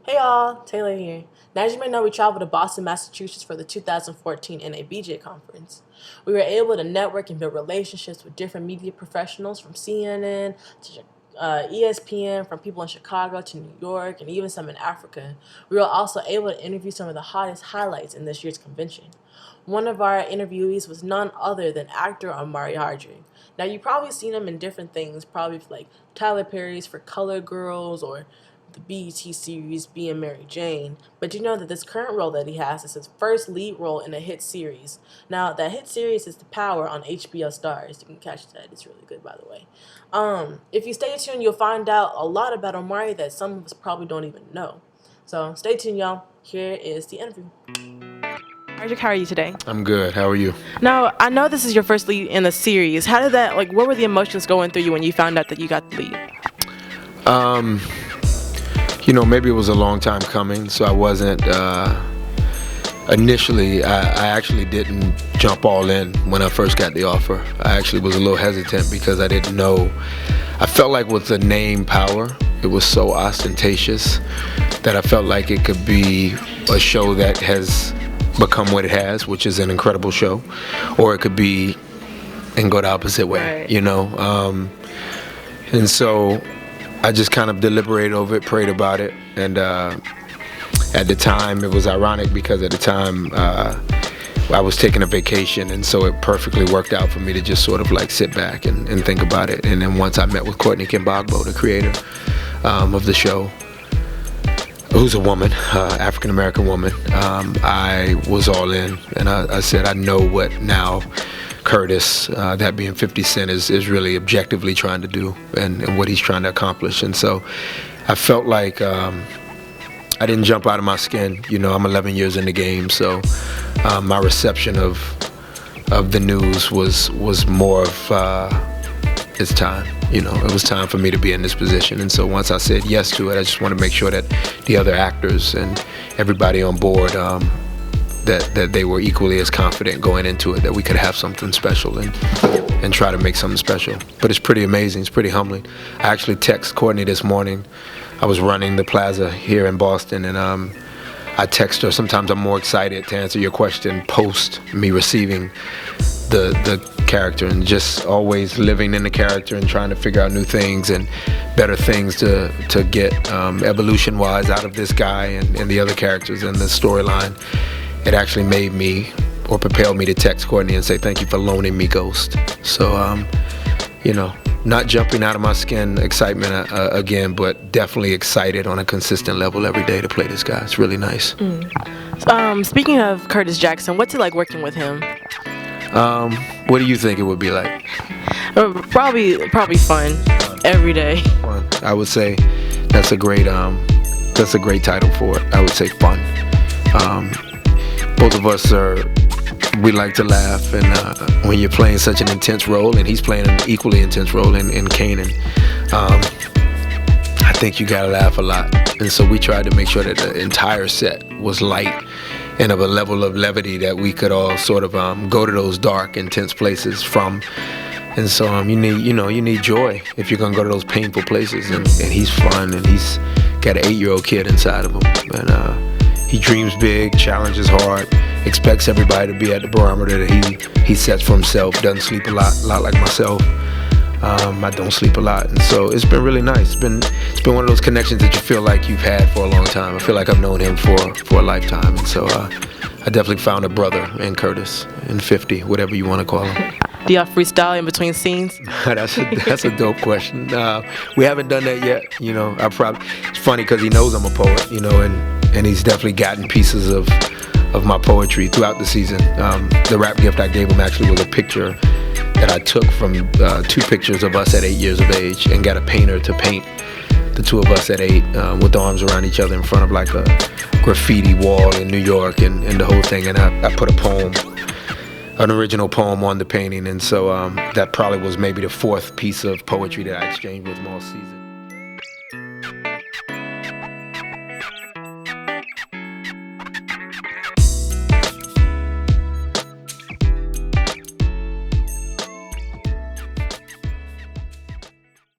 Hey y'all, Taylor here. Now, as you may know, we traveled to Boston, Massachusetts for the 2014 NABJ Conference. We were able to network and build relationships with different media professionals from CNN to ESPN, from people in Chicago to New York, and even some in Africa. We were also able to interview some of the hottest highlights in this year's convention. One of our interviewees was none other than actor Omari Hardwick. Now, you've probably seen him in different things, probably like Tyler Perry's for Colored Girls or the BET series Being Mary Jane, but you know that this current role that he has is his first lead role in a hit series. Now, that hit series is The Power on HBO Stars. You can catch that. It's really good, by the way. If you stay tuned, you'll find out a lot about Omari that some of us probably don't even know. So stay tuned, y'all. Here is the interview. Hardwick, how are you today? I'm good. How are you? Now, I know this is your first lead in the series. How did that, what were the emotions going through you when you found out that you got the lead? Maybe it was a long time coming, so I wasn't, initially, I actually didn't jump all in when I first got the offer. I actually was a little hesitant because I didn't know. I felt like with the name Power, it was so ostentatious that I felt like it could be a show that has become what it has, which is an incredible show, or it could be and go the opposite way, Right. And so I just kind of deliberated over it, prayed about it, and at the time, it was ironic because at the time I was taking a vacation, and so it perfectly worked out for me to just sort of like sit back and think about it. And then once I met with Courtney Kimbogbo, the creator of the show, who's a woman, African-American woman, I was all in, and I said, I know what now Curtis, that being 50 Cent, is really objectively trying to do and what he's trying to accomplish. And so I felt like I didn't jump out of my skin. I'm 11 years in the game, so my reception of the news was more of it's time. It was time for me to be in this position. And so once I said yes to it, I just want to make sure that the other actors and everybody on board that they were equally as confident going into it, that we could have something special and try to make something special. But it's pretty amazing. It's pretty humbling. I actually texted Courtney this morning. I was running the plaza here in Boston, and I text her. Sometimes I'm more excited to answer your question post me receiving the character, and just always living in the character and trying to figure out new things and better things to get evolution-wise out of this guy and the other characters in the storyline. It actually made me, or propelled me, to text Courtney and say thank you for loaning me Ghost. So, not jumping out of my skin, excitement again, but definitely excited on a consistent level every day to play this guy. It's really nice. Speaking of Curtis Jackson, what's it like working with him? What do you think it would be like? Probably fun every day. Fun. I would say that's a great title for it. I would say fun. Both of us we like to laugh, and when you're playing such an intense role, and he's playing an equally intense role in Kanan, I think you gotta laugh a lot. And so we tried to make sure that the entire set was light and of a level of levity that we could all sort of go to those dark, intense places from. And so you need joy if you're gonna go to those painful places. And he's fun, and he's got an 8-year-old kid inside of him, and he dreams big, challenges hard, expects everybody to be at the barometer that he sets for himself. Doesn't sleep a lot like myself. I don't sleep a lot, and so it's been really nice. It's been one of those connections that you feel like you've had for a long time. I feel like I've known him for a lifetime, and so I definitely found a brother in Curtis, in 50, whatever you want to call him. Do y'all freestyle in between scenes? That's a dope question. We haven't done that yet. It's funny because he knows I'm a poet, and he's definitely gotten pieces of my poetry throughout the season. The rap gift I gave him actually was a picture that I took from 2 pictures of us at 8 years of age, and got a painter to paint the 2 of us at 8 with arms around each other in front of like a graffiti wall in New York and the whole thing. And I put a poem, an original poem, on the painting. And so that probably was maybe the 4th piece of poetry that I exchanged with him all season.